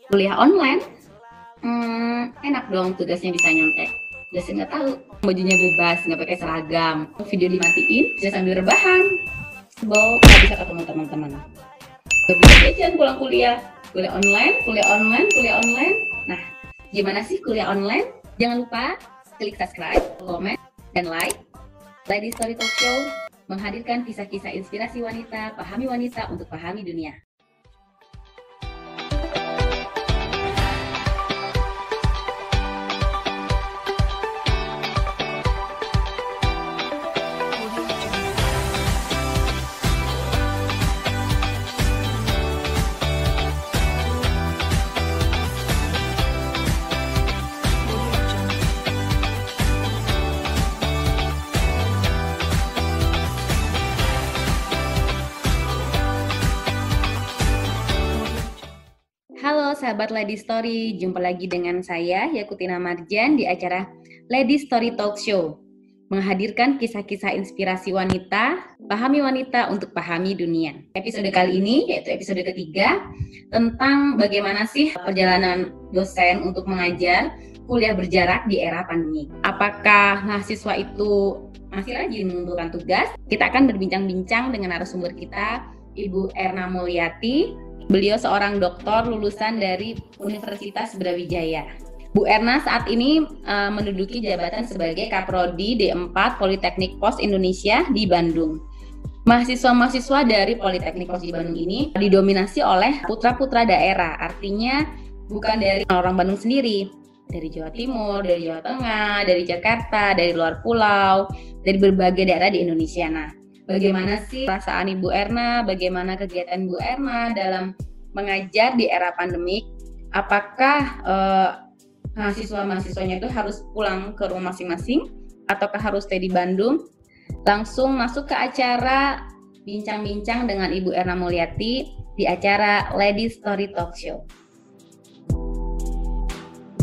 Kuliah online, enak dong, tugasnya bisa nyontek. Dosen nggak tahu, bajunya bebas, nggak pakai seragam, video dimatiin, bisa sambil rebahan. Nggak bisa ketemu teman-teman. Nggak bisa jajan pulang kuliah. Kuliah online, kuliah online, kuliah online. Nah, gimana sih kuliah online? Jangan lupa klik subscribe, komen, dan like. Lady Story Talk Show menghadirkan kisah-kisah inspirasi wanita, pahami wanita untuk pahami dunia. Halo sahabat Lady Story, jumpa lagi dengan saya Yakutina Marjan di acara Lady Story Talk Show, menghadirkan kisah-kisah inspirasi wanita, pahami wanita untuk pahami dunia. Episode kali ini yaitu episode ketiga tentang bagaimana sih perjalanan dosen untuk mengajar kuliah berjarak di era pandemi. Apakah mahasiswa itu masih rajin mengumpulkan tugas? Kita akan berbincang-bincang dengan narasumber kita, Ibu Erna Mulyati. Beliau seorang doktor lulusan dari Universitas Brawijaya. Bu Erna saat ini menduduki jabatan sebagai Kaprodi D4 Politeknik Pos Indonesia di Bandung. Mahasiswa-mahasiswa dari Politeknik Pos di Bandung ini didominasi oleh putra-putra daerah, artinya bukan dari orang Bandung sendiri, dari Jawa Timur, dari Jawa Tengah, dari Jakarta, dari luar pulau, dari berbagai daerah di Indonesia. Nah, bagaimana sih perasaan Ibu Erna, bagaimana kegiatan Bu Erna dalam mengajar di era pandemik? Apakah mahasiswa-mahasiswanya itu harus pulang ke rumah masing-masing ataukah harus stay di Bandung? Langsung masuk ke acara bincang-bincang dengan Ibu Erna Mulyati di acara Lady Story Talk Show.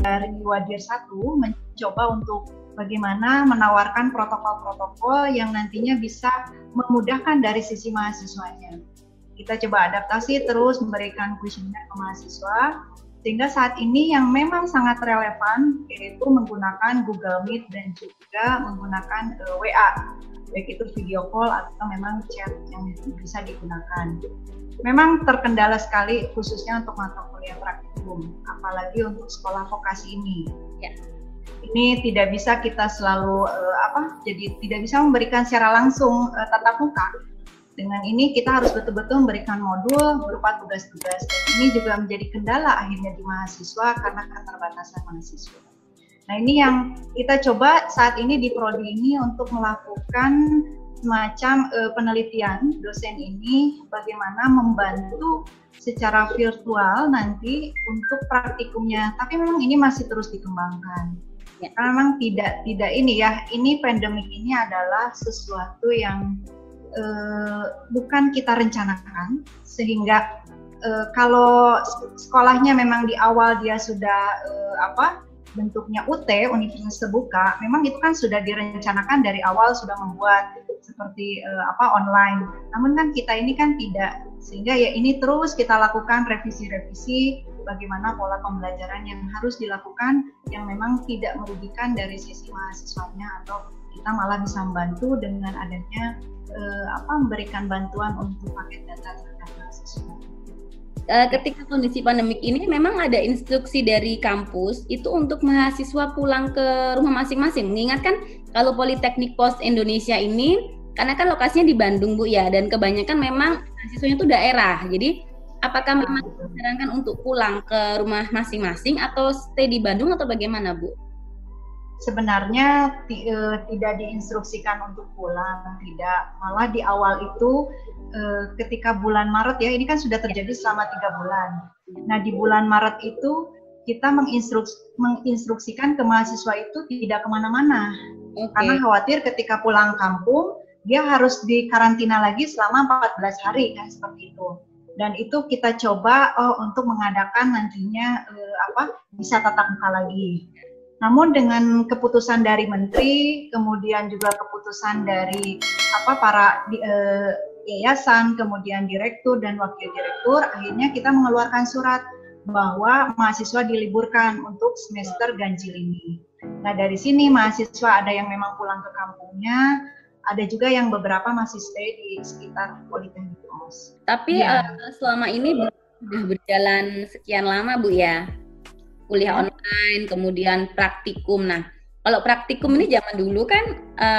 Dari Wadir 1 mencoba untuk bagaimana menawarkan protokol-protokol yang nantinya bisa memudahkan dari sisi mahasiswanya. Kita coba adaptasi terus memberikan kuesioner ke mahasiswa, sehingga saat ini yang memang sangat relevan yaitu menggunakan Google Meet dan juga menggunakan WA, baik itu video call atau memang chat yang bisa digunakan. Memang terkendala sekali khususnya untuk mata kuliah praktikum, apalagi untuk sekolah vokasi ini. Ya. Ini tidak bisa kita selalu jadi tidak bisa memberikan secara langsung tatap muka. Dengan ini kita harus betul-betul memberikan modul berupa tugas-tugas. Dan ini juga menjadi kendala akhirnya di mahasiswa karena keterbatasan mahasiswa. Nah, ini yang kita coba saat ini di prodi ini untuk melakukan semacam penelitian dosen ini bagaimana membantu secara virtual nanti untuk praktikumnya. Tapi memang ini masih terus dikembangkan. Ya. Karena memang tidak ini ya, ini pandemik ini adalah sesuatu yang bukan kita rencanakan, sehingga kalau sekolahnya memang di awal dia sudah bentuknya UT, universitas terbuka, memang itu kan sudah direncanakan dari awal, sudah membuat seperti online. Namun kan kita ini kan tidak, sehingga ya ini terus kita lakukan revisi-revisi bagaimana pola pembelajaran yang harus dilakukan yang memang tidak merugikan dari sisi mahasiswanya, atau kita malah bisa membantu dengan adanya memberikan bantuan untuk paket data terhadap mahasiswa. Ketika kondisi pandemik ini memang ada instruksi dari kampus itu untuk mahasiswa pulang ke rumah masing-masing. Mengingatkan kalau Politeknik Pos Indonesia ini, karena kan lokasinya di Bandung Bu ya, dan kebanyakan memang mahasiswanya itu daerah. Jadi apakah memang disarankan untuk pulang ke rumah masing-masing atau stay di Bandung atau bagaimana Bu? Sebenarnya tidak diinstruksikan untuk pulang, tidak. Malah di awal itu ketika bulan Maret ya, ini kan sudah terjadi selama 3 bulan. Nah, di bulan Maret itu kita menginstruksikan ke mahasiswa itu tidak kemana-mana. Karena khawatir ketika pulang kampung, dia harus dikarantina lagi selama 14 hari, kan seperti itu. Dan itu kita coba untuk mengadakan nantinya bisa tatap muka lagi. Namun dengan keputusan dari menteri, kemudian juga keputusan dari para yayasan, kemudian direktur dan wakil direktur, akhirnya kita mengeluarkan surat bahwa mahasiswa diliburkan untuk semester ganjil ini. Nah, dari sini mahasiswa ada yang memang pulang ke kampungnya, ada juga yang beberapa masih stay di sekitar Politeknik Uos. Tapi selama ini sudah berjalan sekian lama Bu ya, kuliah online, kemudian praktikum. Nah, kalau praktikum ini zaman dulu kan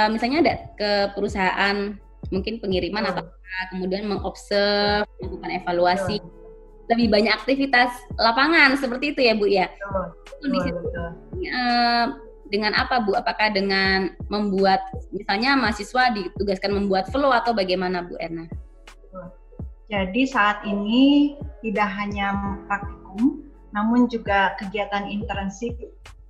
misalnya ada ke perusahaan, mungkin pengiriman atau apa, kemudian mengobserv, melakukan evaluasi. Lebih banyak aktivitas lapangan seperti itu ya Bu ya. Kondisi dengan apa Bu? Apakah dengan membuat misalnya mahasiswa ditugaskan membuat flow atau bagaimana Bu Erna? Jadi saat ini tidak hanya praktikum, namun juga kegiatan internship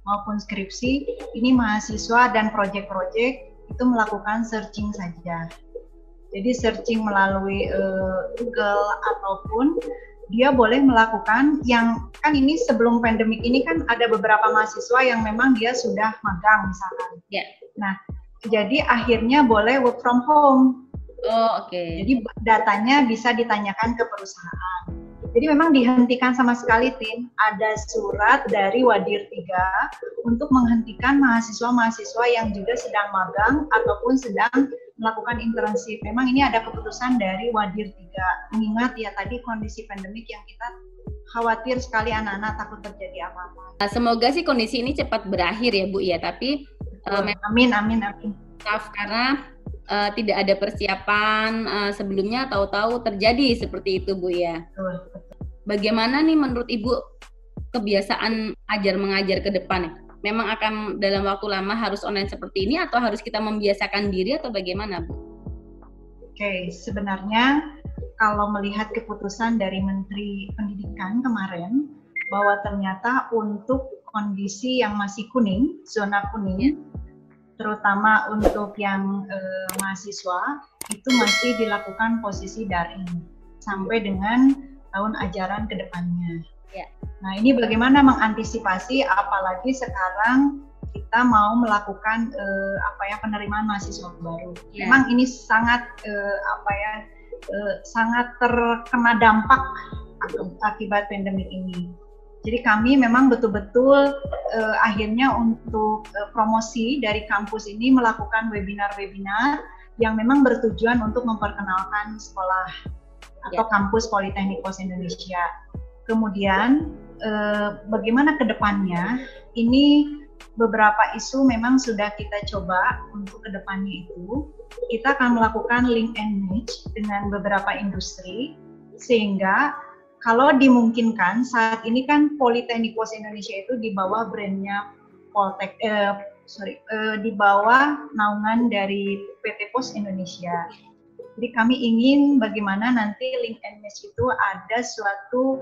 maupun skripsi. Ini mahasiswa dan proyek-proyek itu melakukan searching saja. Jadi searching melalui Google ataupun dia boleh melakukan yang kan ini sebelum pandemik ini kan ada beberapa mahasiswa yang memang dia sudah magang misalkan. Yeah. Nah, jadi akhirnya boleh work from home. Oh, oke. Jadi datanya bisa ditanyakan ke perusahaan. Jadi memang dihentikan sama sekali Tin. Ada surat dari Wadir 3 untuk menghentikan mahasiswa-mahasiswa yang juga sedang magang ataupun sedang melakukan internship. Memang ini ada keputusan dari Wadir 3. Mengingat ya tadi kondisi pandemik yang kita khawatir sekali anak-anak takut terjadi apa-apa. Semoga sih kondisi ini cepat berakhir ya Bu ya. Tapi amin. Maaf karena tidak ada persiapan sebelumnya, tahu-tahu terjadi seperti itu Bu ya. Bagaimana nih menurut Ibu kebiasaan ajar mengajar ke depan? Memang akan dalam waktu lama harus online seperti ini atau harus kita membiasakan diri atau bagaimana Bu? Oke, sebenarnya kalau melihat keputusan dari Menteri Pendidikan kemarin bahwa ternyata untuk kondisi yang masih kuning, zona kuning, terutama untuk yang mahasiswa itu masih dilakukan posisi daring sampai dengan tahun ajaran ke depannya. Ya. Nah, ini bagaimana mengantisipasi apalagi sekarang kita mau melakukan penerimaan mahasiswa baru. Ya. Memang ini sangat sangat terkena dampak akibat pandemik ini. Jadi kami memang betul-betul akhirnya untuk promosi dari kampus ini melakukan webinar-webinar yang memang bertujuan untuk memperkenalkan sekolah atau kampus Politeknik Uos Indonesia. Kemudian bagaimana ke depannya, ini beberapa isu memang sudah kita coba untuk ke depannya itu. Kita akan melakukan link and match dengan beberapa industri, sehingga kalau dimungkinkan saat ini kan Politeknik Uos Indonesia itu di bawah brandnya di bawah naungan dari PT Pos Indonesia. Jadi kami ingin bagaimana nanti link and match itu ada suatu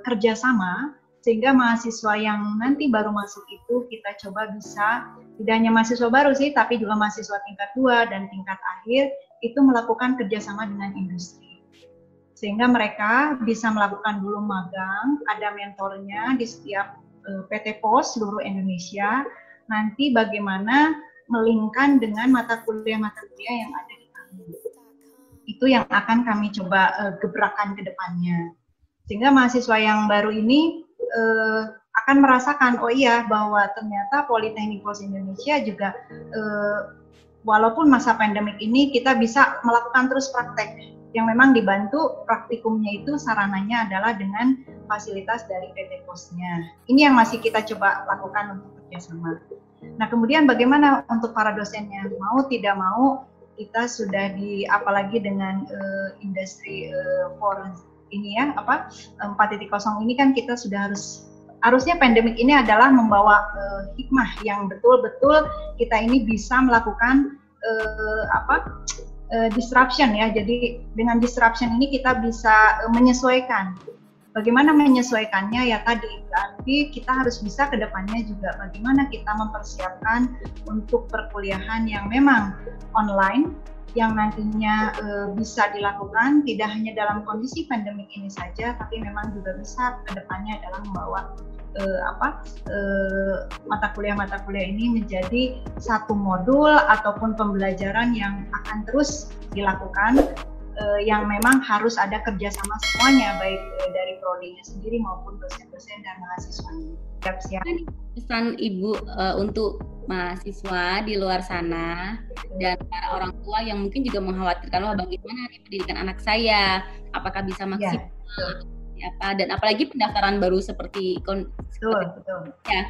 kerjasama sehingga mahasiswa yang nanti baru masuk itu kita coba bisa tidak hanya mahasiswa baru sih, tapi juga mahasiswa tingkat 2 dan tingkat akhir itu melakukan kerjasama dengan industri. Sehingga mereka bisa melakukan dulu magang, ada mentornya di setiap PT Pos seluruh Indonesia. Nanti bagaimana melingkan dengan mata kuliah yang ada di kami. Itu yang akan kami coba gebrakan ke depannya. Sehingga mahasiswa yang baru ini akan merasakan, oh iya bahwa ternyata Politeknik Uos Indonesia juga walaupun masa pandemik ini kita bisa melakukan terus praktek yang memang dibantu praktikumnya itu sarananya adalah dengan fasilitas dari PT Posnya. Ini yang masih kita coba lakukan untuk kerjasama. Nah kemudian bagaimana untuk para dosennya, mau tidak mau kita sudah apalagi dengan industri 4 ini ya 4.0 ini kan kita sudah harusnya pandemik ini adalah membawa hikmah yang betul-betul kita ini bisa melakukan disruption ya. Jadi dengan disruption ini kita bisa menyesuaikan. Bagaimana menyesuaikannya ya tadi, berarti kita harus bisa ke depannya juga bagaimana kita mempersiapkan untuk perkuliahan yang memang online, yang nantinya bisa dilakukan tidak hanya dalam kondisi pandemik ini saja, tapi memang juga bisa ke depannya adalah membawa mata kuliah ini menjadi satu modul ataupun pembelajaran yang akan terus dilakukan yang memang harus ada kerjasama semuanya, baik dari prodinya sendiri maupun dosen-dosen dan mahasiswanya. Siap-siap. Pesan Ibu untuk mahasiswa di luar sana dan para orang tua yang mungkin juga mengkhawatirkan, wah bagaimana nih pendidikan anak saya, apakah bisa maksimal, apa, dan apalagi pendaftaran baru seperti ya,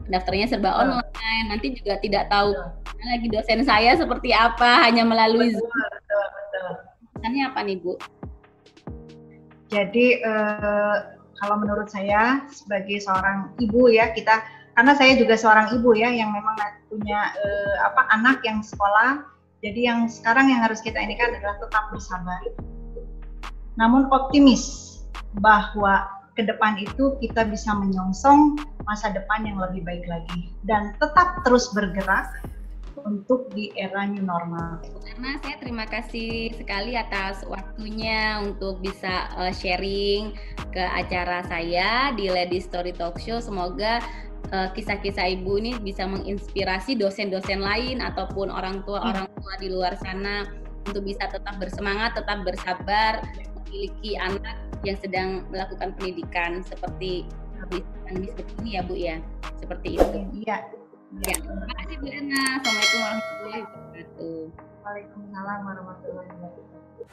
pendaftarannya serba online, nanti juga tidak tahu lagi dosen saya seperti apa, hanya melalui Zoom. Pesannya apa nih Bu? Jadi kalau menurut saya sebagai seorang ibu ya, karena saya juga seorang ibu ya yang memang punya anak yang sekolah, jadi yang sekarang yang harus kita ini kan adalah tetap bersabar, namun optimis bahwa ke depan itu kita bisa menyongsong masa depan yang lebih baik lagi dan tetap terus bergerak untuk di era new normal. Karena saya terima kasih sekali atas waktunya untuk bisa sharing ke acara saya di Lady Story Talk Show. Semoga kisah-kisah Ibu ini bisa menginspirasi dosen-dosen lain ataupun orang tua di luar sana untuk bisa tetap bersemangat, tetap bersabar, memiliki anak yang sedang melakukan pendidikan seperti ini ya Bu ya, seperti itu. Iya. Ya, terima kasih Bu Erna. Assalamualaikum warahmatullahi wabarakatuh. Waalaikumsalam warahmatullahi wabarakatuh.